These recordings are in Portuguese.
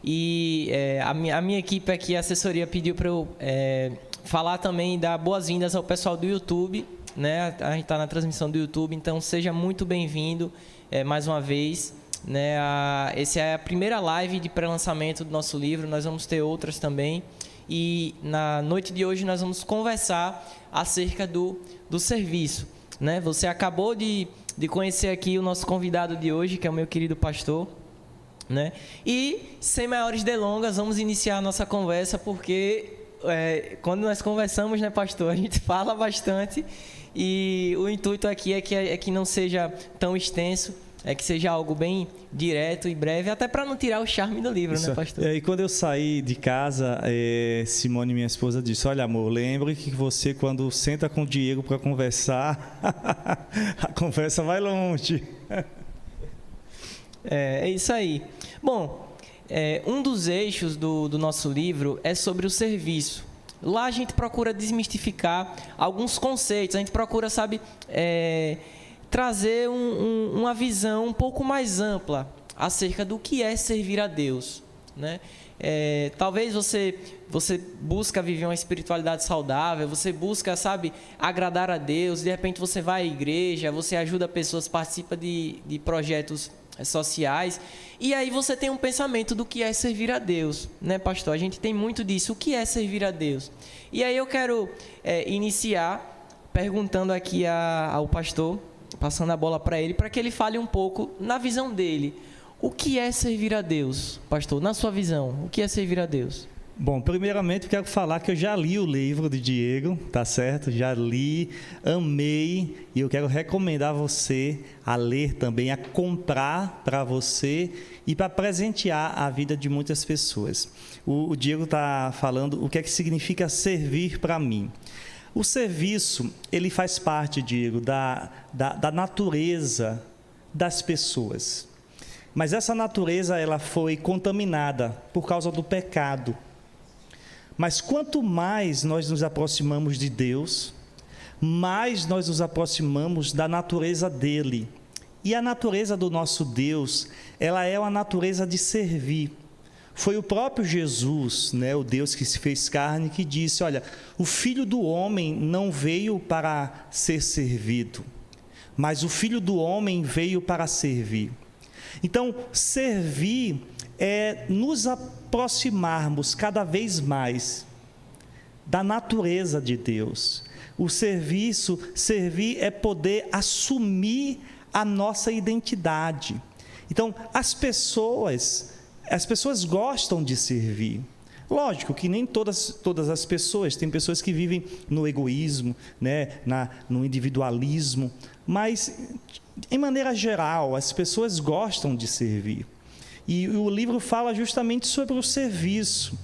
E a minha equipe aqui, a assessoria, pediu para eu falar também, dar boas-vindas ao pessoal do YouTube, né? A gente está na transmissão do YouTube, então seja muito bem-vindo mais uma vez, né? Essa é a primeira live de pré-lançamento do nosso livro, nós vamos ter outras também. E na noite de hoje nós vamos conversar acerca do serviço, né? Você acabou de conhecer aqui o nosso convidado de hoje, que é o meu querido pastor, né? E sem maiores delongas, vamos iniciar a nossa conversa, porque quando nós conversamos, né, pastor, a gente fala bastante e o intuito aqui é que não seja tão extenso, que seja algo bem direto e breve, até para não tirar o charme do livro, isso, né, pastor? E quando eu saí de casa, Simone, minha esposa, disse: olha, amor, lembre que você, quando senta com o Diego para conversar, a conversa vai longe. É isso aí. Bom, um dos eixos do nosso livro é sobre o serviço. Lá a gente procura desmistificar alguns conceitos, a gente procura, trazer uma visão um pouco mais ampla acerca do que é servir a Deus, né? Talvez você busca viver uma espiritualidade saudável, você busca, agradar a Deus, de repente você vai à igreja, você ajuda pessoas, participa de projetos sociais, e aí você tem um pensamento do que é servir a Deus, né, pastor? A gente tem muito disso, o que é servir a Deus? E aí eu quero iniciar perguntando aqui ao pastor, passando a bola para ele, para que ele fale um pouco, na visão dele, o que é servir a Deus, pastor? Na sua visão, o que é servir a Deus? Bom, primeiramente eu quero falar que eu já li o livro de Diego, tá certo? Já li, amei, e eu quero recomendar você a ler também, a comprar para você e para presentear a vida de muitas pessoas. O Diego está falando o que é que significa servir para mim. O serviço, ele faz parte, Diego, da natureza das pessoas. Mas essa natureza, ela foi contaminada por causa do pecado. Mas quanto mais nós nos aproximamos de Deus, mais nós nos aproximamos da natureza dele. E a natureza do nosso Deus, ela é uma natureza de servir. Foi o próprio Jesus, né, o Deus que se fez carne, que disse: olha, o Filho do Homem não veio para ser servido, mas o Filho do Homem veio para servir. Então, servir é nos aproximarmos cada vez mais da natureza de Deus. O servir é poder assumir a nossa identidade. Então, as pessoas gostam de servir. Lógico que nem todas as pessoas, tem pessoas que vivem no egoísmo, né, no individualismo, mas, em maneira geral, as pessoas gostam de servir. E o livro fala justamente sobre o serviço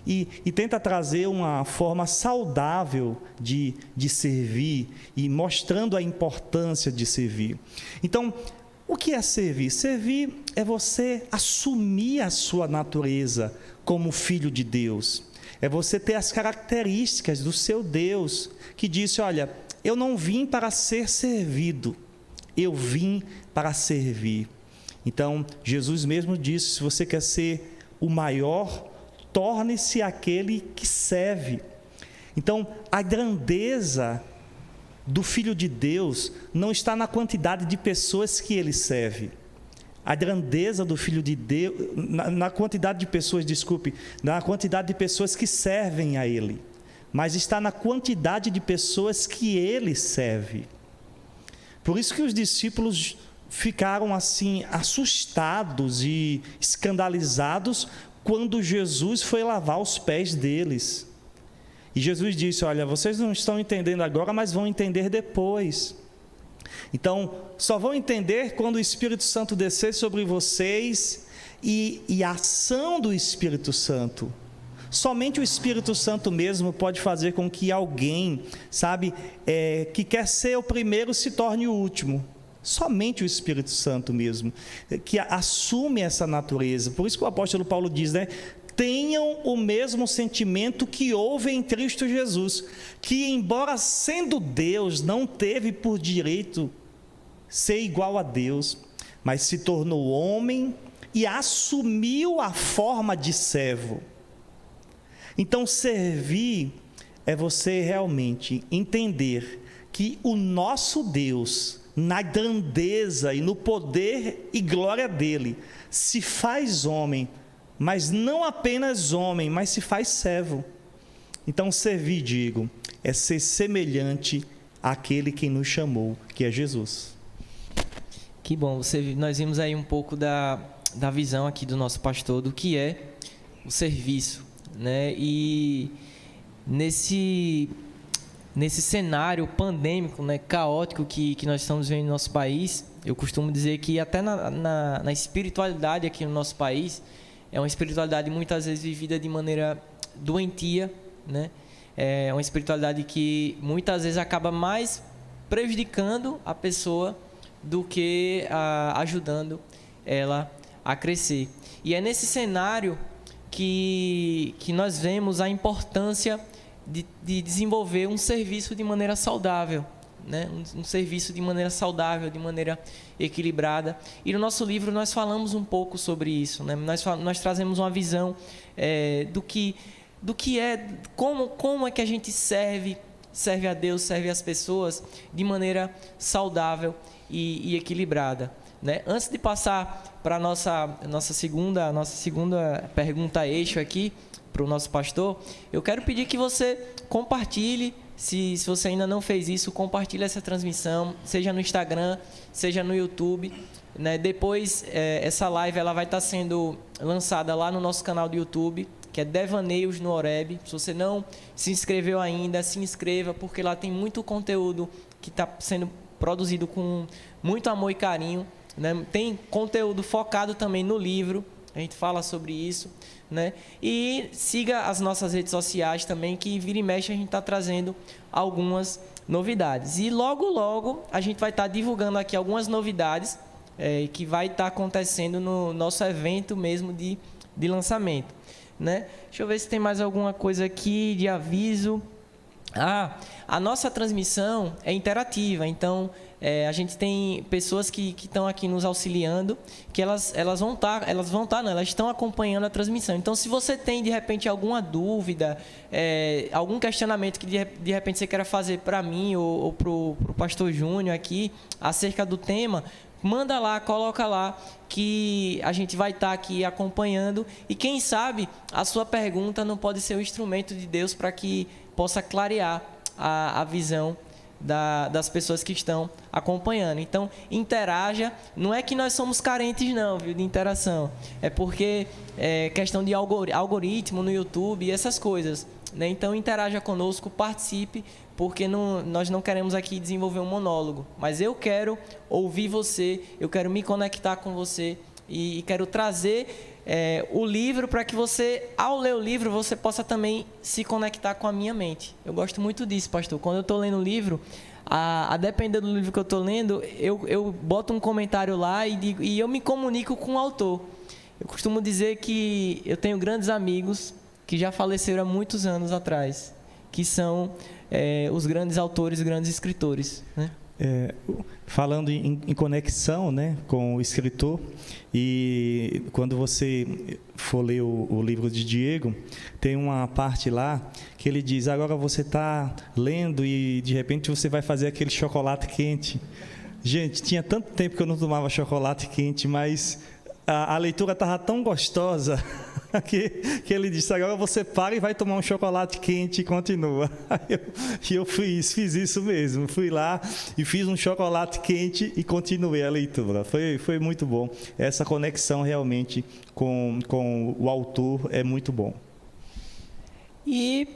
e tenta trazer uma forma saudável de servir e mostrando a importância de servir. Então, o que é servir? Servir é você assumir a sua natureza como filho de Deus. É você ter as características do seu Deus, que disse: olha, eu não vim para ser servido, eu vim para servir. Então, Jesus mesmo disse: se você quer ser o maior, torne-se aquele que serve. Então, a grandeza do Filho de Deus não está na quantidade de pessoas que ele serve. A grandeza do Filho de Deus, na quantidade de pessoas, na quantidade de pessoas que servem a ele, mas está na quantidade de pessoas que ele serve. Por isso que os discípulos ficaram assim assustados e escandalizados quando Jesus foi lavar os pés deles. E Jesus disse: olha, vocês não estão entendendo agora, mas vão entender depois. Então, só vão entender quando o Espírito Santo descer sobre vocês e a ação do Espírito Santo. Somente o Espírito Santo mesmo pode fazer com que alguém, que quer ser o primeiro se torne o último. Somente o Espírito Santo mesmo, que assume essa natureza. Por isso que o apóstolo Paulo diz, né? Tenham o mesmo sentimento que houve em Cristo Jesus, que embora sendo Deus, não teve por direito ser igual a Deus, mas se tornou homem e assumiu a forma de servo. Então, servir é você realmente entender que o nosso Deus, na grandeza e no poder e glória dele, se faz homem, mas não apenas homem, mas se faz servo. Então, servir, digo, é ser semelhante àquele que nos chamou, que é Jesus. Que bom, nós vimos aí um pouco da visão aqui do nosso pastor, do que é o serviço, né? E nesse cenário pandêmico, né, caótico que nós estamos vivendo no nosso país, eu costumo dizer que até na espiritualidade aqui no nosso país, é uma espiritualidade muitas vezes vivida de maneira doentia, né? É uma espiritualidade que muitas vezes acaba mais prejudicando a pessoa do que ajudando ela a crescer. E é nesse cenário que nós vemos a importância de desenvolver um serviço de maneira saudável, né? Um serviço de maneira saudável, de maneira equilibrada. E no nosso livro nós falamos um pouco sobre isso, né? Nós trazemos uma visão do que é, como é que a gente serve a Deus, serve as pessoas de maneira saudável e equilibrada, né? Antes de passar para a nossa segunda pergunta eixo aqui, para o nosso pastor, eu quero pedir que você compartilhe, se você ainda não fez isso, compartilhe essa transmissão, seja no Instagram, seja no YouTube, né? Depois, essa live ela vai estar sendo lançada lá no nosso canal do YouTube, que é Devaneios no Horebe. Se você não se inscreveu ainda, se inscreva, porque lá tem muito conteúdo que está sendo produzido com muito amor e carinho, né? Tem conteúdo focado também no livro, a gente fala sobre isso, né? E siga as nossas redes sociais também, que vira e mexe a gente está trazendo algumas novidades. E logo a gente vai estar divulgando aqui algumas novidades que vai estar acontecendo no nosso evento mesmo de lançamento, né? Deixa eu ver se tem mais alguma coisa aqui de aviso. A nossa transmissão é interativa, então a gente tem pessoas que estão aqui nos auxiliando, que elas estão acompanhando a transmissão. Então, se você tem de repente alguma dúvida, algum questionamento que de repente você queira fazer para mim ou para o pastor Júnior aqui acerca do tema, manda lá, coloca lá, que a gente vai estar aqui acompanhando, e quem sabe a sua pergunta não pode ser um instrumento de Deus para que possa clarear a visão das pessoas que estão acompanhando. Então, interaja. Não é que nós somos carentes não, viu, de interação. É porque é questão de algoritmo no YouTube e essas coisas, né? Então, interaja conosco, participe, porque nós não queremos aqui desenvolver um monólogo. Mas eu quero ouvir você, eu quero me conectar com você e quero trazer o livro para que você, ao ler o livro, você possa também se conectar com a minha mente. Eu gosto muito disso, pastor. Quando eu estou lendo o livro, a depender do livro que eu estou lendo, eu boto um comentário lá e eu me comunico com o autor. Eu costumo dizer que eu tenho grandes amigos que já faleceram há muitos anos atrás, que são os grandes autores, grandes escritores, né? Falando em conexão, né, com o escritor, e quando você for ler o livro de Diego, tem uma parte lá que ele diz: agora você está lendo e de repente você vai fazer aquele chocolate quente. Gente, tinha tanto tempo que eu não tomava chocolate quente, mas a leitura estava tão gostosa que ele disse: agora você para e vai tomar um chocolate quente e continua. Eu fiz isso mesmo, fui lá e fiz um chocolate quente e continuei a leitura. Foi muito bom. Essa conexão realmente com o autor é muito bom. E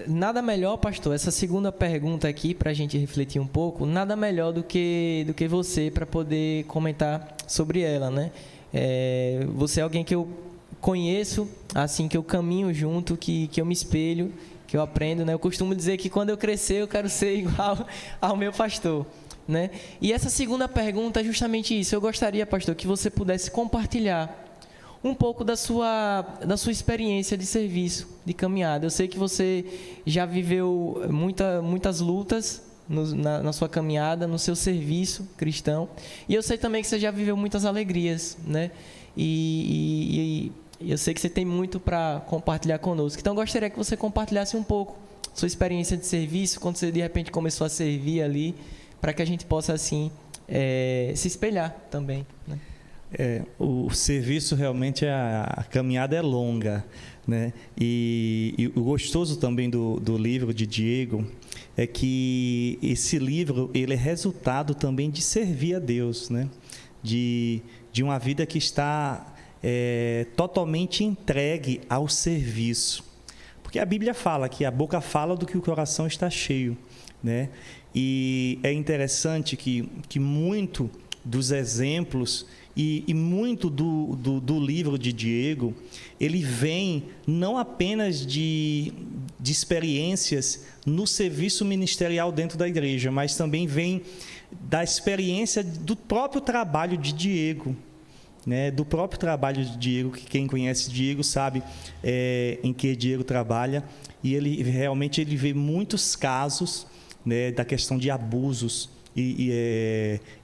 nada melhor, pastor, essa segunda pergunta aqui, para a gente refletir um pouco, nada melhor do que você para poder comentar sobre ela, né? Você é alguém que eu conheço, assim, que eu caminho junto, que eu me espelho, que eu aprendo, né? Eu costumo dizer que quando eu crescer eu quero ser igual ao meu pastor, né? E essa segunda pergunta é justamente isso. Eu gostaria, pastor, que você pudesse compartilhar um pouco da sua experiência de serviço, de caminhada. Eu sei que você já viveu muitas lutas, na sua caminhada, no seu serviço cristão. E eu sei também que você já viveu muitas alegrias, né? E eu sei que você tem muito para compartilhar conosco. Então, eu gostaria que você compartilhasse um pouco sua experiência de serviço, quando você, de repente, começou a servir ali, para que a gente possa, assim, se espelhar também, né? O serviço realmente, a caminhada é longa, né? E o gostoso também do livro de Diego é que esse livro ele é resultado também de servir a Deus, né? De uma vida que está totalmente entregue ao serviço. Porque a Bíblia fala que a boca fala do que o coração está cheio, né? E é interessante que muito dos exemplos e muito do livro de Diego, ele vem não apenas de experiências no serviço ministerial dentro da igreja, mas também vem da experiência do próprio trabalho de Diego, né? Do próprio trabalho de Diego, que quem conhece Diego sabe em que Diego trabalha, e ele realmente vê muitos casos, né, da questão de abusos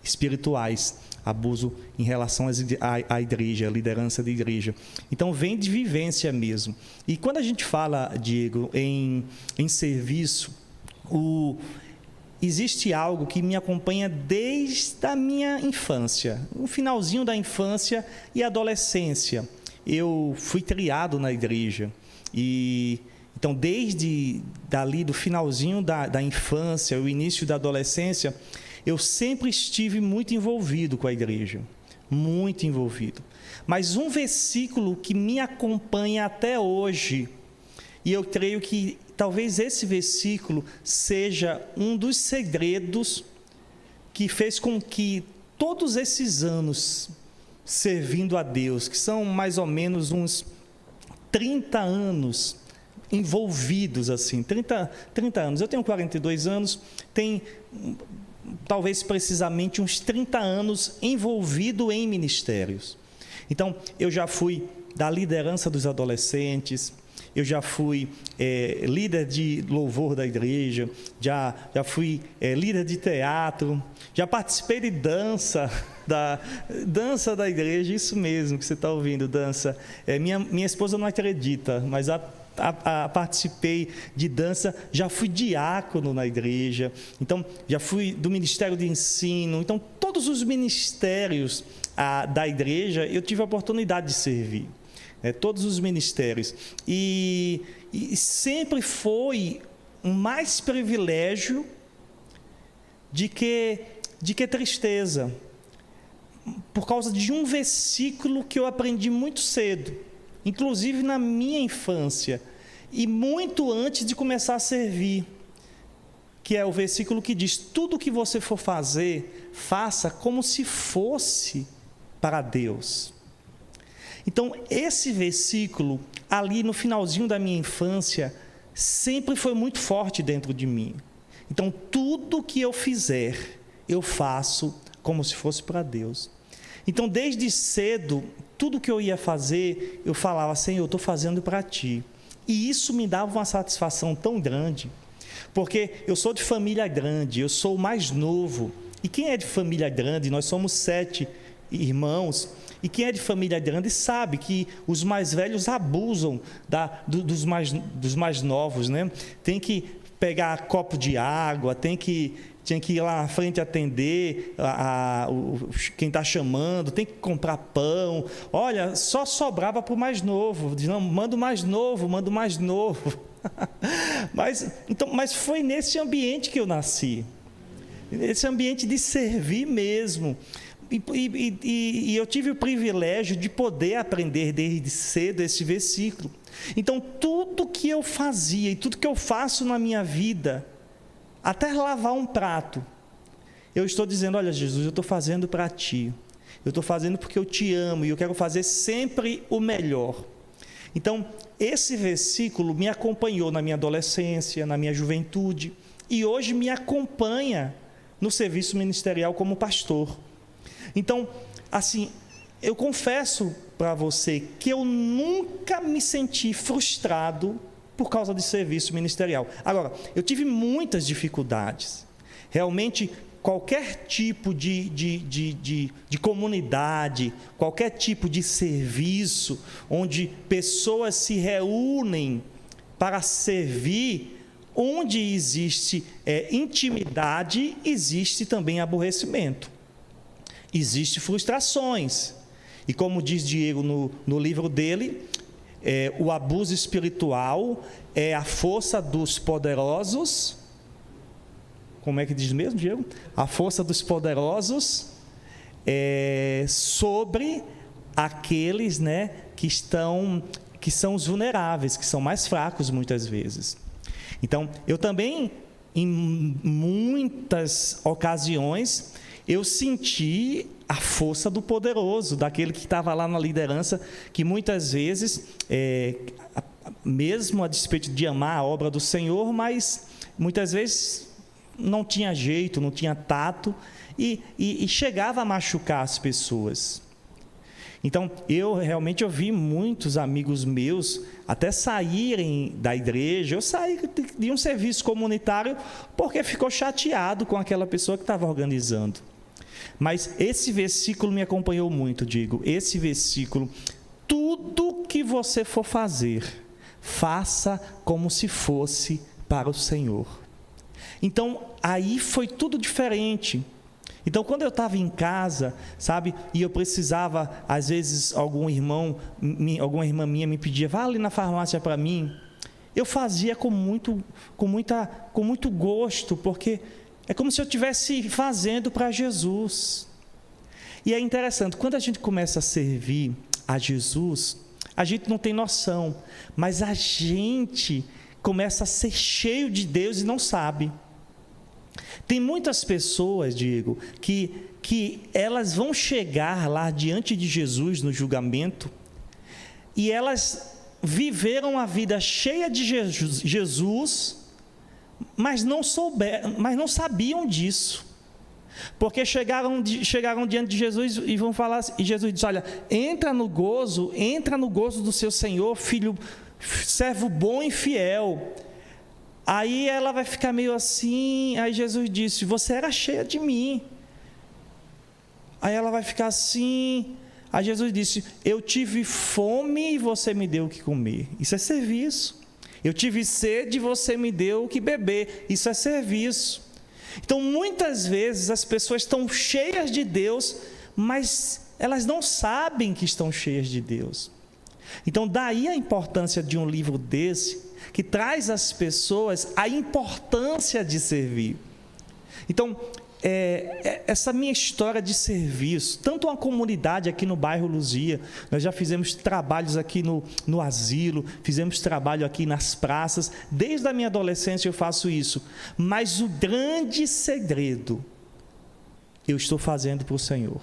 espirituais, abuso em relação à igreja, à liderança da igreja. Então, vem de vivência mesmo. E quando a gente fala, Diego, em serviço, existe algo que me acompanha desde a minha infância, no finalzinho da infância e adolescência. Eu fui criado na igreja então, desde dali do finalzinho da infância, o início da adolescência, eu sempre estive muito envolvido com a igreja, muito envolvido. Mas um versículo que me acompanha até hoje, e eu creio que talvez esse versículo seja um dos segredos que fez com que todos esses anos servindo a Deus, que são mais ou menos uns 30 anos, envolvidos assim, 30 anos. Eu tenho 42 anos, tem talvez precisamente uns 30 anos envolvido em ministérios. Então, eu já fui da liderança dos adolescentes, eu já fui líder de louvor da igreja, já fui líder de teatro, já participei de dança da igreja, isso mesmo que você está ouvindo, dança. Minha esposa não acredita, mas participei de dança, já fui diácono na igreja, então já fui do Ministério de Ensino. Então, todos os ministérios da igreja eu tive a oportunidade de servir, todos os ministérios, e sempre foi mais privilégio de que tristeza, por causa de um versículo que eu aprendi muito cedo, inclusive na minha infância, e muito antes de começar a servir, que é o versículo que diz: tudo que você for fazer, faça como se fosse para Deus. Então, esse versículo, ali no finalzinho da minha infância, sempre foi muito forte dentro de mim. Então, tudo que eu fizer, eu faço como se fosse para Deus. Então, desde cedo, tudo que eu ia fazer, eu falava: Senhor, eu estou fazendo para Ti. E isso me dava uma satisfação tão grande, porque eu sou de família grande, eu sou o mais novo. E quem é de família grande, nós somos 7 irmãos, e quem é de família grande sabe que os mais velhos abusam dos mais novos, né? Tem que pegar copo de água, tinha que ir lá na frente atender quem está chamando, tem que comprar pão. Olha, só sobrava para o mais novo. Diz: não, manda o mais novo, manda o mais novo. Mas foi nesse ambiente que eu nasci, nesse ambiente de servir mesmo. E eu tive o privilégio de poder aprender desde cedo esse versículo. Então, tudo que eu fazia e tudo que eu faço na minha vida, até lavar um prato, eu estou dizendo: olha, Jesus, eu estou fazendo para Ti, eu estou fazendo porque eu Te amo e eu quero fazer sempre o melhor. Então, esse versículo me acompanhou na minha adolescência, na minha juventude, e hoje me acompanha no serviço ministerial como pastor. Então, assim, eu confesso para você que eu nunca me senti frustrado por causa de serviço ministerial. Agora, eu tive muitas dificuldades. Realmente, qualquer tipo de comunidade, qualquer tipo de serviço, onde pessoas se reúnem para servir, onde existe intimidade, existe também aborrecimento, existe frustrações. E como diz Diego no livro dele, o abuso espiritual é a força dos poderosos. Como é que diz mesmo, Diego? A força dos poderosos sobre aqueles, né, que são os vulneráveis, que são mais fracos muitas vezes. Então, eu também, em muitas ocasiões, eu senti a força do poderoso, daquele que estava lá na liderança, que muitas vezes, mesmo a despeito de amar a obra do Senhor, mas muitas vezes não tinha jeito, não tinha tato, e chegava a machucar as pessoas. Então, eu realmente ouvi muitos amigos meus até saírem da igreja. Eu saí de um serviço comunitário porque ficou chateado com aquela pessoa que estava organizando. Mas esse versículo me acompanhou muito, digo. Esse versículo: tudo que você for fazer, faça como se fosse para o Senhor. Então, aí foi tudo diferente. Então, quando eu estava em casa, sabe, e eu precisava, às vezes, alguma irmã minha me pedia, vá ali na farmácia para mim, eu fazia com muito gosto, porque é como se eu estivesse fazendo para Jesus. E é interessante, quando a gente começa a servir a Jesus, a gente não tem noção, mas a gente começa a ser cheio de Deus e não sabe. Tem muitas pessoas, Diego, que elas vão chegar lá diante de Jesus no julgamento, e elas viveram a vida cheia de Jesus, mas não sabiam disso. Porque chegaram diante de Jesus e vão falar, e Jesus diz: olha, entra no gozo do seu Senhor, filho, servo bom e fiel. Aí ela vai ficar meio assim. Aí Jesus disse: você era cheia de mim. Aí ela vai ficar assim. Aí Jesus disse: eu tive fome e você me deu o que comer. Isso é serviço. Eu tive sede e você me deu o que beber. Isso é serviço. Então, muitas vezes as pessoas estão cheias de Deus, mas elas não sabem que estão cheias de Deus. Então, daí a importância de um livro desse, que traz às pessoas a importância de servir. Então, essa minha história de serviço, tanto uma comunidade aqui no bairro Luzia, nós já fizemos trabalhos aqui no asilo, fizemos trabalho aqui nas praças, desde a minha adolescência eu faço isso, mas o grande segredo, eu estou fazendo para o Senhor.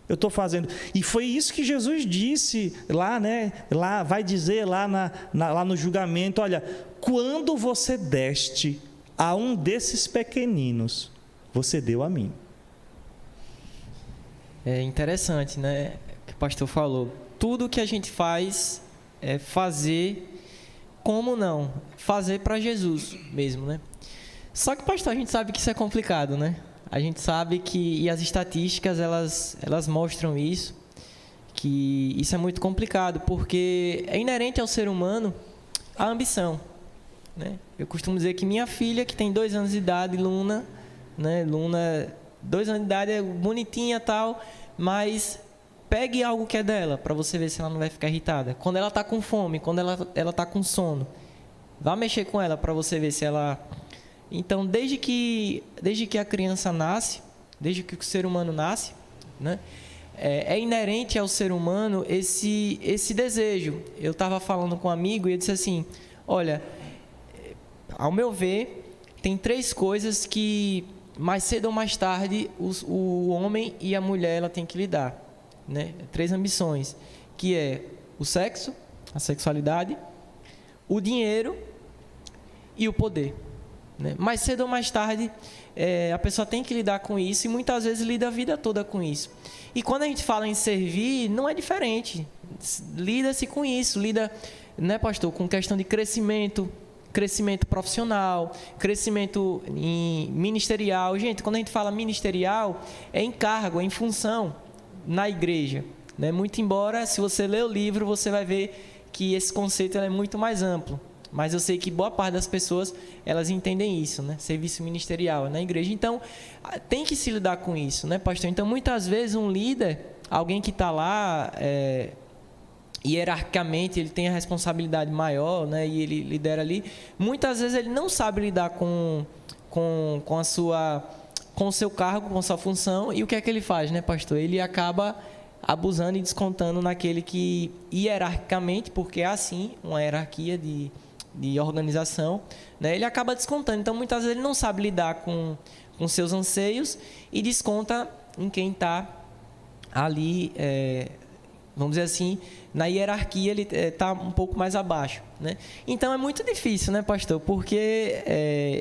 Eu estou fazendo, e foi isso que Jesus disse lá, né? Lá vai dizer lá no julgamento: olha, quando você deste a um desses pequeninos, você deu a mim. É interessante, né? Que o pastor falou. Tudo que a gente faz é fazer, como não? Fazer para Jesus mesmo, né? Só que, pastor, a gente sabe que isso é complicado, né? A gente sabe que, e as estatísticas, elas mostram isso, que isso é muito complicado, porque é inerente ao ser humano a ambição, né? Eu costumo dizer que minha filha, que tem 2 anos de idade, Luna, 2 anos de idade, é bonitinha e tal, mas pegue algo que é dela, para você ver se ela não vai ficar irritada. Quando ela está com fome, quando ela está com sono, vá mexer com ela para você ver se ela... Então, desde que a criança nasce, desde que o ser humano nasce, né, é inerente ao ser humano esse desejo. Eu estava falando com um amigo e ele disse assim: olha, ao meu ver, tem 3 coisas que mais cedo ou mais tarde o homem e a mulher ela tem que lidar, né? 3 ambições, que é o sexo, a sexualidade, o dinheiro e o poder. Mais cedo ou mais tarde, a pessoa tem que lidar com isso, e muitas vezes lida a vida toda com isso. E quando a gente fala em servir, não é diferente. Lida-se com isso, né, pastor, com questão de crescimento, crescimento profissional, crescimento ministerial. Gente, quando a gente fala ministerial, é em cargo, é em função na igreja, né? Muito embora, se você ler o livro, você vai ver que esse conceito é muito mais amplo. Mas eu sei que boa parte das pessoas, elas entendem isso, né? Serviço ministerial na igreja. Então, tem que se lidar com isso, né, pastor? Então, muitas vezes, um líder, alguém que está lá, hierarquicamente, ele tem a responsabilidade maior, né? E ele lidera ali. Muitas vezes, ele não sabe lidar com o seu cargo, com a sua função. E o que é que ele faz, né, pastor? Ele acaba abusando e descontando naquele que, hierarquicamente, porque é assim, uma hierarquia de organização, né? Ele acaba descontando. Então, muitas vezes, ele não sabe lidar com seus anseios e desconta em quem está ali, vamos dizer assim, na hierarquia, ele está um pouco mais abaixo, né? Então, é muito difícil, né, pastor? Porque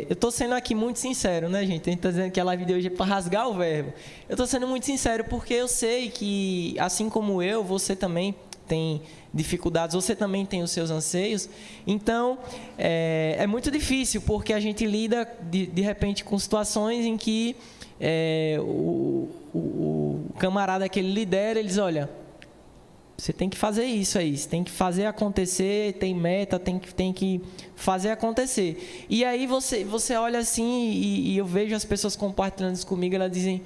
eu estou sendo aqui muito sincero, né, gente? A gente está dizendo que a live de hoje é para rasgar o verbo. Eu estou sendo muito sincero porque eu sei que, assim como eu, você também tem dificuldades, você também tem os seus anseios. Então, é muito difícil, porque a gente lida, de repente, com situações em que o camarada que ele lidera, ele diz, olha, você tem que fazer isso aí, você tem que fazer acontecer, tem meta, tem que fazer acontecer. E aí você olha assim, e eu vejo as pessoas compartilhando isso comigo, elas dizem,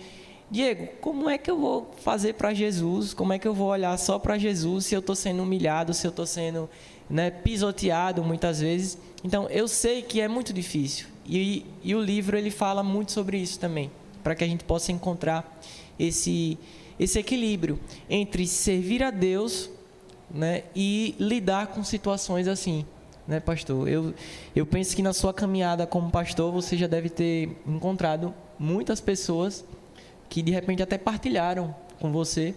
Diego, como é que eu vou fazer para Jesus? Como é que eu vou olhar só para Jesus se eu estou sendo humilhado, se eu estou sendo, né, pisoteado muitas vezes? Então, eu sei que é muito difícil. E o livro, ele fala muito sobre isso também, para que a gente possa encontrar esse equilíbrio entre servir a Deus, né, e lidar com situações assim, né, pastor? Eu penso que na sua caminhada como pastor, você já deve ter encontrado muitas pessoas que de repente até partilharam com você,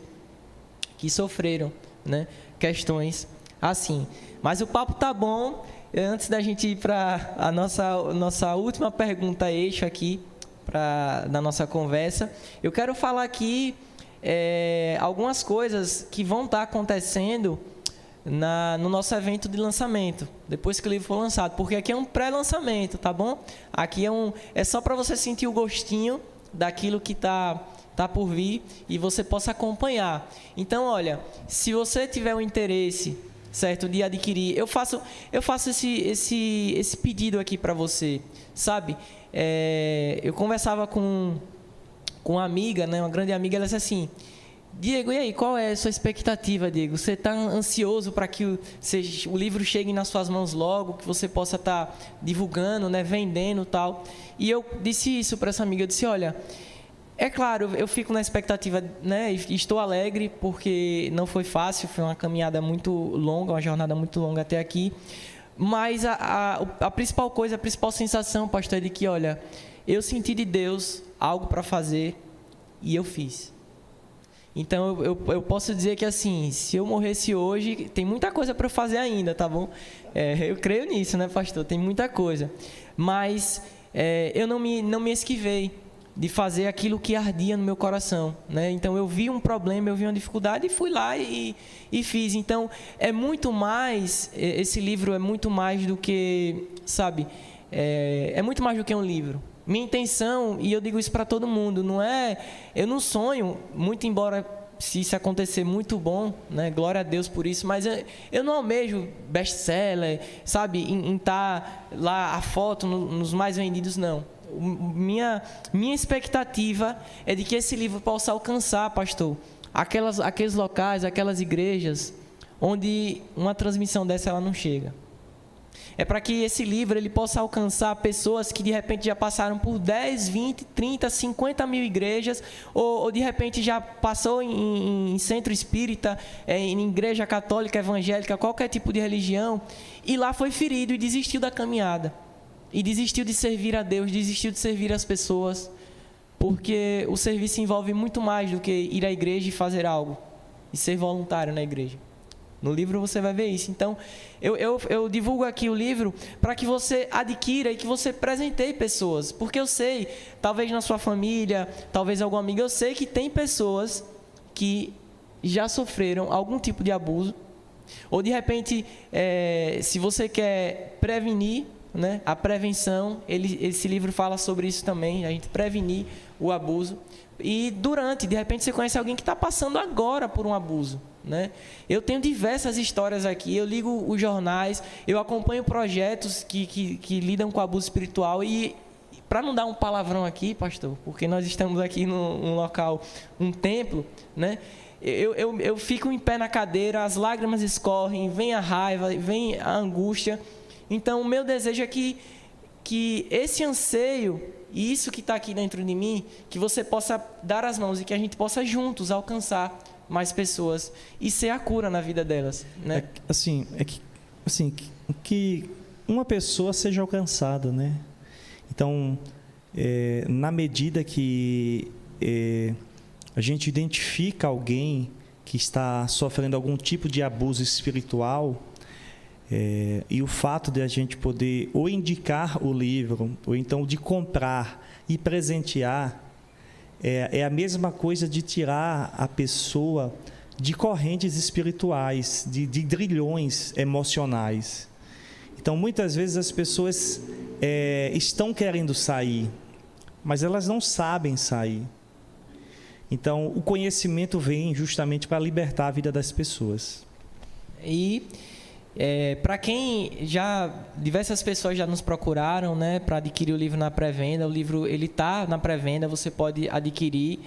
que sofreram, né, questões assim. Mas o papo tá bom. Antes da gente ir para a nossa última pergunta eixo aqui da nossa conversa, eu quero falar aqui algumas coisas que vão estar acontecendo no nosso evento de lançamento, depois que o livro for lançado, porque aqui é um pré-lançamento, tá bom? Aqui é só para você sentir o gostinho daquilo que tá por vir e você possa acompanhar. Então, olha, se você tiver um interesse, certo, de adquirir, eu faço esse pedido aqui para você, sabe? Eu conversava com uma amiga, né, uma grande amiga, ela disse assim, Diego, e aí, qual é a sua expectativa, Diego? Você está ansioso para que o livro chegue nas suas mãos logo, que você possa estar divulgando, né, vendendo e tal? E eu disse isso para essa amiga, eu disse, olha, é claro, eu fico na expectativa, né, e estou alegre, porque não foi fácil, foi uma caminhada muito longa, uma jornada muito longa até aqui, mas a principal coisa, a principal sensação, pastor, é de que, olha, eu senti de Deus algo para fazer e eu fiz. Então, eu posso dizer que, assim, se eu morresse hoje, tem muita coisa para fazer ainda, tá bom? Eu creio nisso, né, pastor? Tem muita coisa. Mas eu não me esquivei de fazer aquilo que ardia no meu coração, né? Então, eu vi um problema, eu vi uma dificuldade e fui lá e fiz. Então, é muito mais, esse livro é muito mais do que, sabe, é muito mais do que um livro. Minha intenção, e eu digo isso para todo mundo, eu não sonho, muito embora se isso acontecer muito bom, né, glória a Deus por isso, mas eu não almejo best-seller, sabe, em estar lá a foto nos mais vendidos, não. Minha expectativa é de que esse livro possa alcançar, pastor, aqueles locais, aquelas igrejas onde uma transmissão dessa ela não chega. É para que esse livro ele possa alcançar pessoas que de repente já passaram por 10, 20, 30, 50 mil igrejas, ou de repente já passou em centro espírita, em igreja católica, evangélica, qualquer tipo de religião, e lá foi ferido e desistiu da caminhada. E desistiu de servir a Deus, desistiu de servir as pessoas, porque o serviço envolve muito mais do que ir à igreja e fazer algo, e ser voluntário na igreja. No livro você vai ver isso. Então, eu divulgo aqui o livro para que você adquira e que você presenteie pessoas. Porque eu sei, talvez na sua família, talvez algum amigo, eu sei que tem pessoas que já sofreram algum tipo de abuso. Ou, de repente, se você quer prevenir, né? A prevenção, esse livro fala sobre isso também, a gente prevenir o abuso. E de repente você conhece alguém que está passando agora por um abuso, né? Eu tenho diversas histórias aqui, eu ligo os jornais, eu acompanho projetos que lidam com abuso espiritual e, para não dar um palavrão aqui, pastor, porque nós estamos aqui num local, um templo, né? Eu fico em pé na cadeira, as lágrimas escorrem, vem a raiva, vem a angústia. Então, o meu desejo é que esse anseio, e isso que está aqui dentro de mim, que você possa dar as mãos e que a gente possa juntos alcançar mais pessoas e ser a cura na vida delas, né? Que uma pessoa seja alcançada, né? Então, na medida que a gente identifica alguém que está sofrendo algum tipo de abuso espiritual, e o fato de a gente poder ou indicar o livro, ou então de comprar e presentear, é a mesma coisa de tirar a pessoa de correntes espirituais, de grilhões emocionais. Então, muitas vezes as pessoas estão querendo sair, mas elas não sabem sair. Então, o conhecimento vem justamente para libertar a vida das pessoas. E para quem diversas pessoas já nos procuraram, né, para adquirir o livro na pré-venda. O livro ele está na pré-venda, você pode adquirir.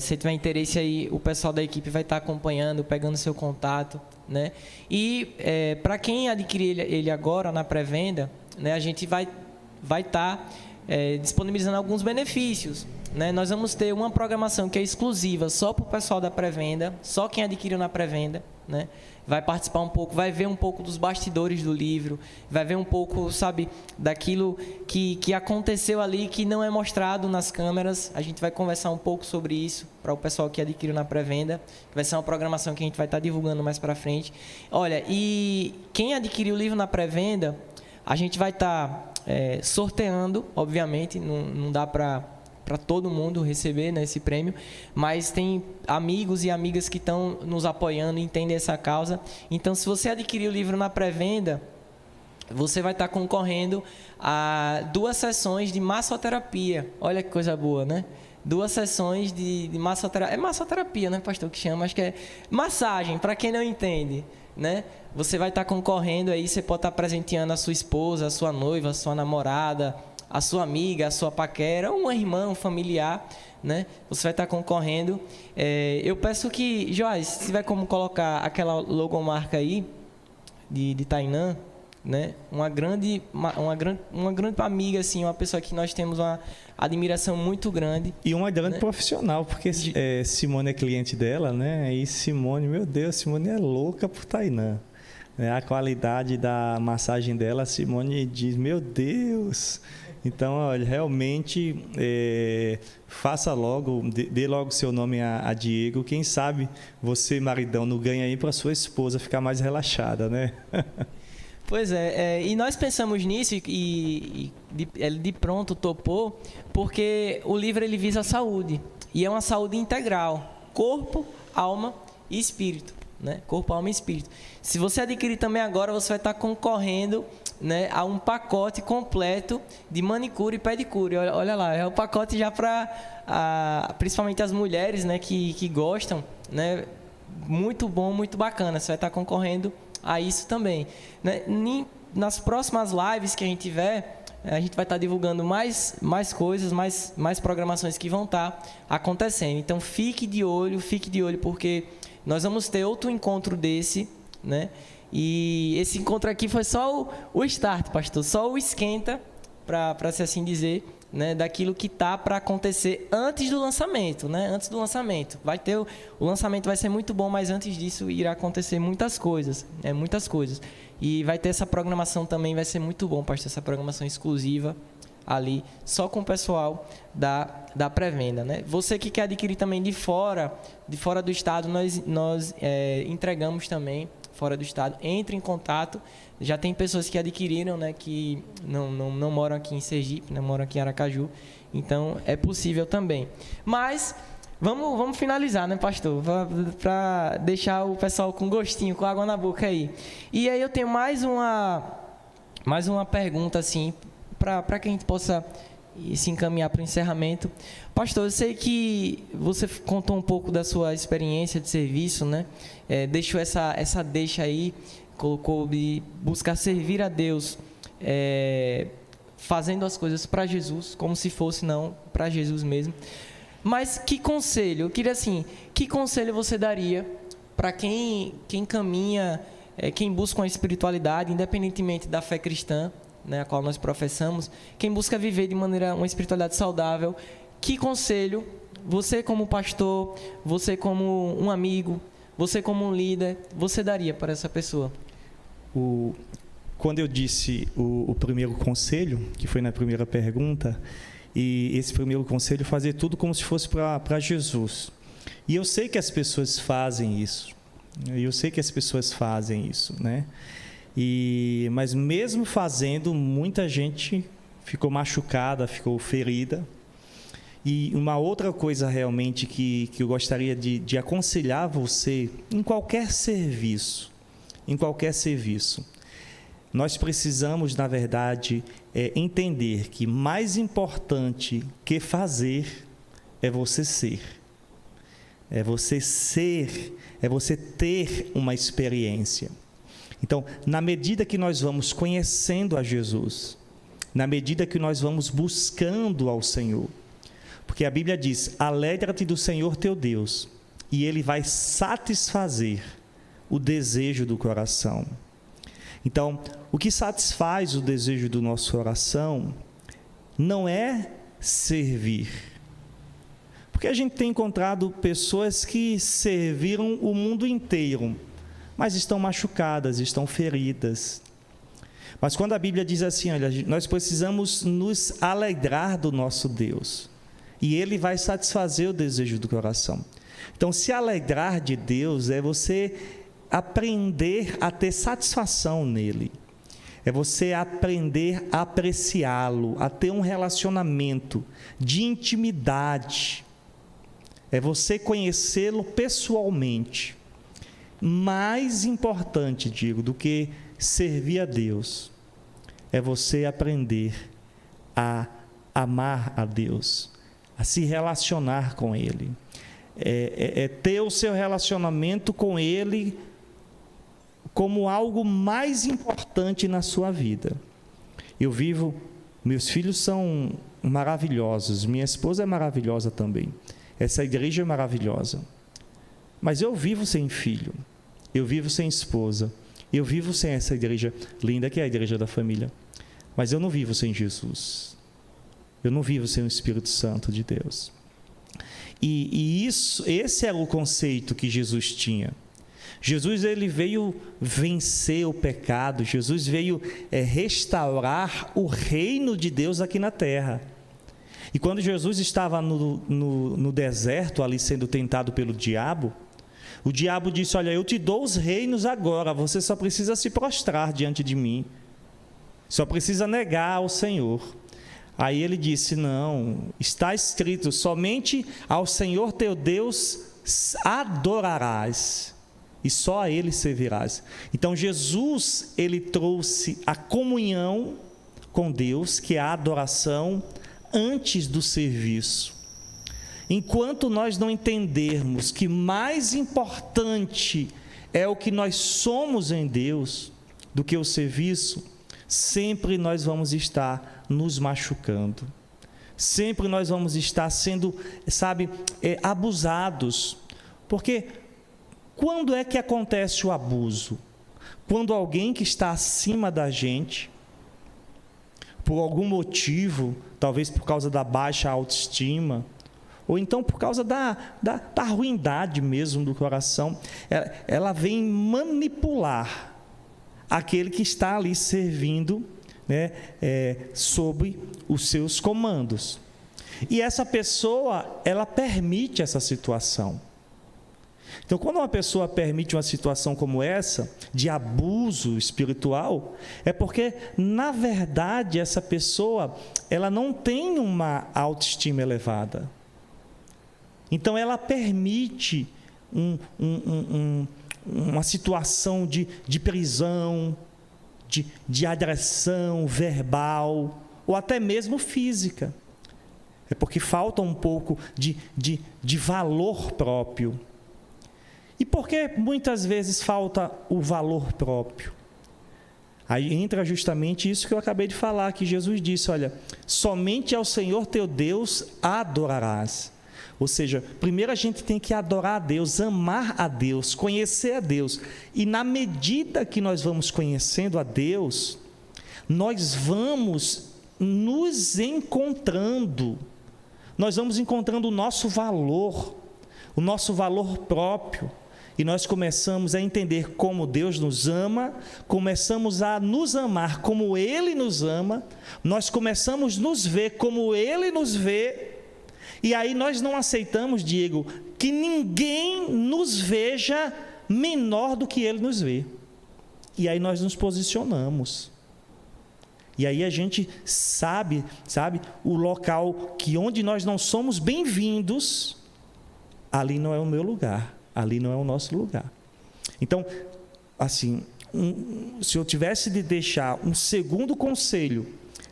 Se tiver interesse aí, o pessoal da equipe vai estar acompanhando, pegando seu contato, né? E para quem adquirir ele agora na pré-venda, né, a gente vai estar disponibilizando alguns benefícios, né? Nós vamos ter uma programação que é exclusiva só para o pessoal da pré-venda, só quem adquiriu na pré-venda, né? Vai participar um pouco, vai ver um pouco dos bastidores do livro, vai ver um pouco, sabe, daquilo que aconteceu ali, que não é mostrado nas câmeras. A gente vai conversar um pouco sobre isso para o pessoal que adquiriu na pré-venda. Vai ser uma programação que a gente vai estar divulgando mais para frente. Olha, e quem adquiriu o livro na pré-venda, a gente vai estar sorteando, obviamente, não dá para todo mundo receber, né, esse prêmio, mas tem amigos e amigas que estão nos apoiando e entendem essa causa. Então, se você adquirir o livro na pré-venda, você vai estar concorrendo a 2 sessões de massoterapia. Olha que coisa boa, né? 2 sessões de massoterapia. É massoterapia, né, pastor, que chama? Acho que é massagem, para quem não entende, né? Você vai estar concorrendo aí, você pode estar presenteando a sua esposa, a sua noiva, a sua namorada, a sua amiga, a sua paquera, um irmão, um familiar, né? Você vai estar concorrendo. Eu peço que, Joás, se tiver como colocar aquela logomarca aí de Tainã, né? Uma grande amiga, assim, uma pessoa que nós temos uma admiração muito grande. E uma grande, né, profissional, porque Simone é cliente dela, né? E Simone, meu Deus, Simone é louca por Tainã. A qualidade da massagem dela, a Simone diz, meu Deus. Então, olha, realmente, faça logo, dê logo seu nome a Diego. Quem sabe você, maridão, não ganha aí para sua esposa ficar mais relaxada, né? Pois e nós pensamos nisso e ele de pronto topou, porque o livro ele visa a saúde, e é uma saúde integral, corpo, alma e espírito, né? Corpo, alma e espírito. Se você adquirir também agora, você vai estar concorrendo, né, a um pacote completo de manicure e pedicure. Olha lá, é um pacote já para principalmente as mulheres, né, que gostam, né? Muito bom, muito bacana. Você vai estar concorrendo a isso também, né? Nas próximas lives que a gente tiver, a gente vai estar divulgando mais coisas, mais programações que vão estar acontecendo. Então fique de olho, porque nós vamos ter outro encontro desse, né? E esse encontro aqui foi só o start, pastor, só o esquenta, para se assim dizer, né, daquilo que está para acontecer antes do lançamento, né? Antes do lançamento. O lançamento vai ser muito bom, mas antes disso irá acontecer muitas coisas, muitas coisas. E vai ter essa programação também, vai ser muito bom, pastor, essa programação exclusiva ali, só com o pessoal da pré-venda, né? Você que quer adquirir também de fora do estado, nós entregamos também fora do estado. Entre em contato. Já tem pessoas que adquiriram, né, que não moram aqui em Sergipe, né, moram aqui em Aracaju. Então, é possível também. Mas, vamos finalizar, né, pastor? Para deixar o pessoal com gostinho, com água na boca aí. E aí eu tenho mais uma mais uma pergunta, assim, para que a gente possa se encaminhar para o encerramento. Pastor, eu sei que você contou um pouco da sua experiência de serviço, né? Deixou essa deixa aí, colocou de buscar servir a Deus, fazendo as coisas para Jesus, como se fosse não para Jesus mesmo. Mas que conselho, eu queria assim, que conselho você daria para quem caminha, quem busca uma espiritualidade, independentemente da fé cristã, né, a qual nós professamos, quem busca viver de maneira, uma espiritualidade saudável, que conselho você como pastor, você como um amigo, você como um líder, você daria para essa pessoa? Quando eu disse o primeiro conselho, que foi na primeira pergunta, e esse primeiro conselho, fazer tudo como se fosse para Jesus. E eu sei que as pessoas fazem isso. Né? Mas mesmo fazendo, muita gente ficou machucada, ficou ferida. E uma outra coisa realmente que eu gostaria de aconselhar você, em qualquer serviço, nós precisamos, na verdade, entender que mais importante que fazer é você ser. É você ter uma experiência. Então, na medida que nós vamos conhecendo a Jesus, na medida que nós vamos buscando ao Senhor, porque a Bíblia diz, alegra-te do Senhor teu Deus, e Ele vai satisfazer o desejo do coração. Então, o que satisfaz o desejo do nosso coração não é servir. Porque a gente tem encontrado pessoas que serviram o mundo inteiro, mas estão machucadas, estão feridas. Mas quando a Bíblia diz assim, olha, nós precisamos nos alegrar do nosso Deus, e Ele vai satisfazer o desejo do coração. Então, se alegrar de Deus é você aprender a ter satisfação nele, é você aprender a apreciá-lo, a ter um relacionamento de intimidade, é você conhecê-lo pessoalmente. Mais importante, digo, do que servir a Deus, é você aprender a amar a Deus, a se relacionar com Ele, é ter o seu relacionamento com Ele como algo mais importante na sua vida. Meus filhos são maravilhosos, minha esposa é maravilhosa também, essa igreja é maravilhosa, mas eu vivo sem filho, eu vivo sem esposa, eu vivo sem essa igreja linda que é a igreja da família, mas eu não vivo sem Jesus, eu não vivo sem o Espírito Santo de Deus. Esse era o conceito que Jesus tinha. Jesus, ele veio vencer o pecado, Jesus veio restaurar o reino de Deus aqui na terra. E quando Jesus estava no deserto, ali sendo tentado pelo diabo, o diabo disse, olha, eu te dou os reinos agora, você só precisa se prostrar diante de mim, só precisa negar ao Senhor. Aí ele disse, não, está escrito, somente ao Senhor teu Deus adorarás, e só a Ele servirás. Então Jesus, ele trouxe a comunhão com Deus, que é a adoração, antes do serviço. Enquanto nós não entendermos que mais importante é o que nós somos em Deus do que o serviço, sempre nós vamos estar nos machucando, sempre nós vamos estar sendo, abusados, porque quando é que acontece o abuso? Quando alguém que está acima da gente, por algum motivo, talvez por causa da baixa autoestima, ou então por causa da ruindade mesmo do coração, ela vem manipular aquele que está ali servindo, né, sob os seus comandos. E essa pessoa, ela permite essa situação. Então, quando uma pessoa permite uma situação como essa, de abuso espiritual, é porque, na verdade, essa pessoa, ela não tem uma autoestima elevada. Então, ela permite uma situação de prisão, de agressão verbal ou até mesmo física. É porque falta um pouco de valor próprio. E por que muitas vezes falta o valor próprio? Aí entra justamente isso que eu acabei de falar, que Jesus disse, olha, somente ao Senhor teu Deus adorarás. Ou seja, primeiro a gente tem que adorar a Deus, amar a Deus, conhecer a Deus. E na medida que nós vamos conhecendo a Deus, nós vamos nos encontrando. Nós vamos encontrando o nosso valor próprio. E nós começamos a entender como Deus nos ama, começamos a nos amar como Ele nos ama, nós começamos a nos ver como Ele nos vê, e aí nós não aceitamos, Diego, que ninguém nos veja menor do que Ele nos vê. E aí nós nos posicionamos. E aí a gente sabe o local que onde nós não somos bem-vindos, ali não é o meu lugar. Ali não é o nosso lugar. Então, assim, se eu tivesse de deixar um segundo conselho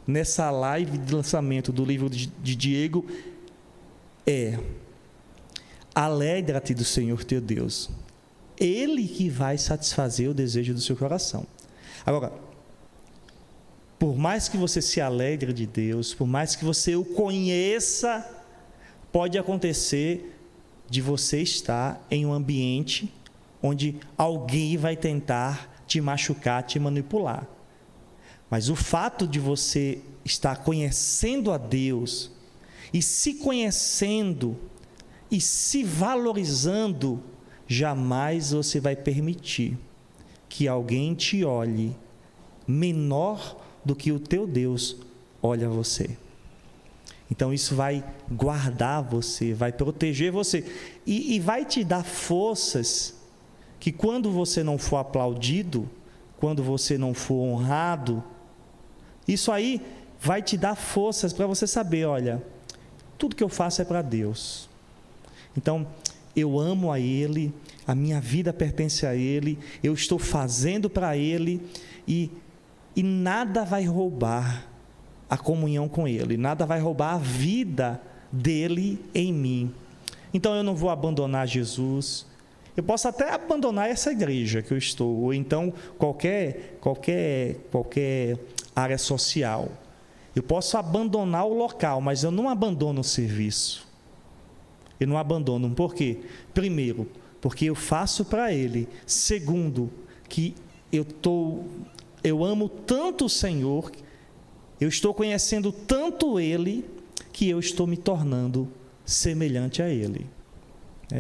nessa live de lançamento do livro de Diego, alegra-te do Senhor teu Deus. Ele que vai satisfazer o desejo do seu coração. Agora, por mais que você se alegre de Deus, por mais que você o conheça, pode acontecer de você estar em um ambiente onde alguém vai tentar te machucar, te manipular. Mas o fato de você estar conhecendo a Deus e se conhecendo e se valorizando, jamais você vai permitir que alguém te olhe menor do que o teu Deus olha você. Então isso vai guardar você, vai proteger você e vai te dar forças que quando você não for aplaudido, quando você não for honrado, isso aí vai te dar forças para você saber, olha, tudo que eu faço é para Deus. Então eu amo a Ele, a minha vida pertence a Ele, eu estou fazendo para Ele e nada vai roubar a comunhão com Ele, nada vai roubar a vida dEle em mim. Então eu não vou abandonar Jesus, eu posso até abandonar essa igreja que eu estou, ou então qualquer área social, eu posso abandonar o local, mas eu não abandono o serviço, eu não abandono, por quê? Primeiro, porque eu faço para Ele, segundo, que eu amo tanto o Senhor, eu estou conhecendo tanto Ele, que eu estou me tornando semelhante a Ele.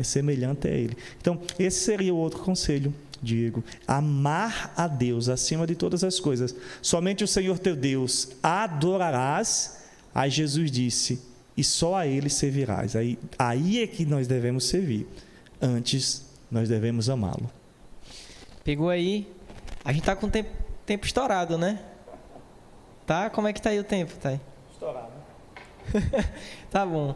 Semelhante a Ele. Então, esse seria o outro conselho, Diego. Amar a Deus acima de todas as coisas. Somente o Senhor teu Deus adorarás. Aí Jesus disse, e só a Ele servirás. Aí é que nós devemos servir. Antes, nós devemos amá-lo. Pegou aí? A gente está com o tempo estourado, né? Tá? Como é que tá aí o tempo? Tá aí? Estourado. Tá bom.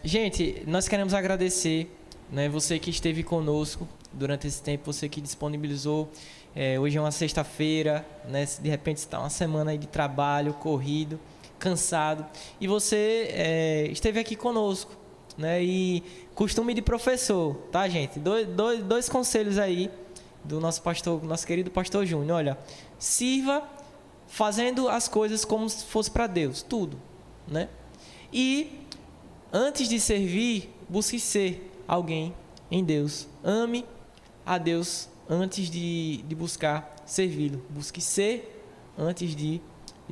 Gente, nós queremos agradecer, né, você que esteve conosco durante esse tempo, você que disponibilizou. Hoje é uma sexta-feira, né, de repente está uma semana aí de trabalho, corrido, cansado, e você esteve aqui conosco, né, e costume de professor, tá, gente? Dois conselhos aí do nosso querido pastor Júnior. Olha, sirva fazendo as coisas como se fosse para Deus, tudo, né? E antes de servir, busque ser alguém em Deus. Ame a Deus antes de buscar servi-lo. Busque ser antes de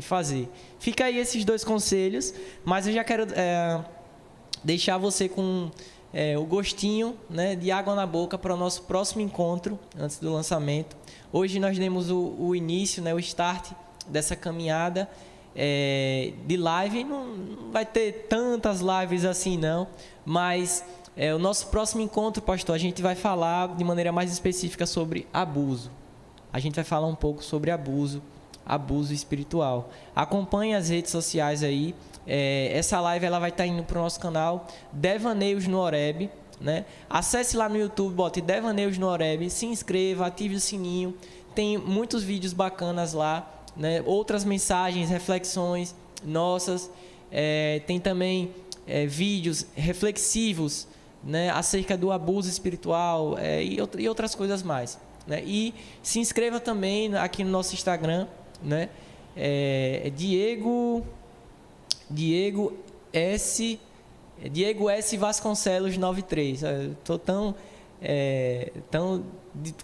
fazer. Fica aí esses dois conselhos, mas eu já quero deixar você com o gostinho, né, de água na boca para o nosso próximo encontro antes do lançamento. Hoje nós demos o início, né, o start dessa caminhada de live. Não vai ter tantas lives assim não, mas o nosso próximo encontro, pastor, a gente vai falar de maneira mais específica sobre abuso. A gente vai falar um pouco sobre abuso espiritual. Acompanhe as redes sociais aí. Essa live ela vai estar indo para o nosso canal Devaneios no Horebe, né? Acesse lá no YouTube, bote Devaneios no Horebe, se inscreva, ative o sininho. tem muitos vídeos bacanas lá, né? Outras mensagens, reflexões nossas. Tem também vídeos reflexivos, né? Acerca do abuso espiritual e outras coisas mais, né? E se inscreva também aqui no nosso Instagram, né? Diego S Vasconcelos 93. Estou tão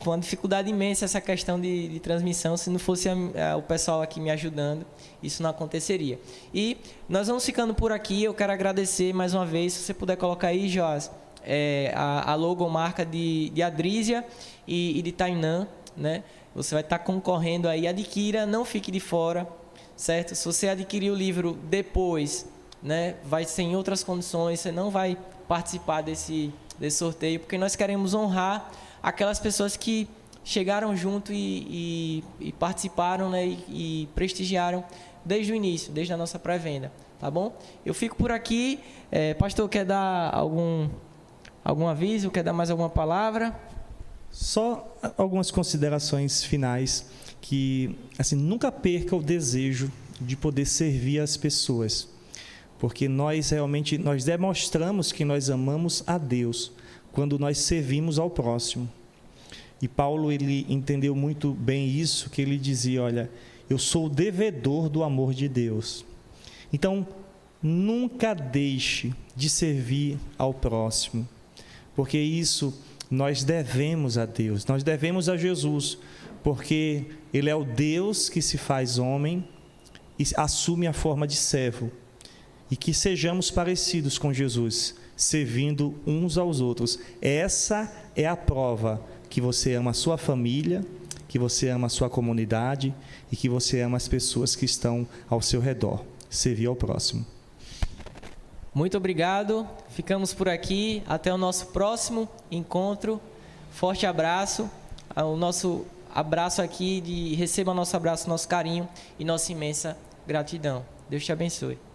com uma dificuldade imensa essa questão de transmissão. Se não fosse o pessoal aqui me ajudando, isso não aconteceria. E nós vamos ficando por aqui. Eu quero agradecer mais uma vez. Se você puder colocar aí, Joás, a logomarca de Adrísia e de Tainã, né? Você vai estar concorrendo aí. Adquira, não fique de fora, certo? Se você adquirir o livro depois, né, vai ser em outras condições, você não vai participar desse sorteio, porque nós queremos honrar aquelas pessoas que chegaram junto e participaram, né, e prestigiaram desde o início, desde a nossa pré-venda, tá bom? Eu fico por aqui. Pastor, quer dar algum aviso? Quer dar mais alguma palavra? Só algumas considerações finais, que assim, nunca perca o desejo de poder servir as pessoas, porque nós demonstramos que nós amamos a Deus quando nós servimos ao próximo. E Paulo, ele entendeu muito bem isso, que ele dizia: olha, eu sou o devedor do amor de Deus. Então, nunca deixe de servir ao próximo, porque isso nós devemos a Deus, nós devemos a Jesus, porque Ele é o Deus que se faz homem e assume a forma de servo. E que sejamos parecidos com Jesus, servindo uns aos outros. Essa é a prova que você ama a sua família, que você ama a sua comunidade e que você ama as pessoas que estão ao seu redor. Servir ao próximo. Muito obrigado. Ficamos por aqui. Até o nosso próximo encontro. Forte abraço. O nosso abraço aqui, receba nosso abraço, nosso carinho e nossa imensa gratidão. Deus te abençoe.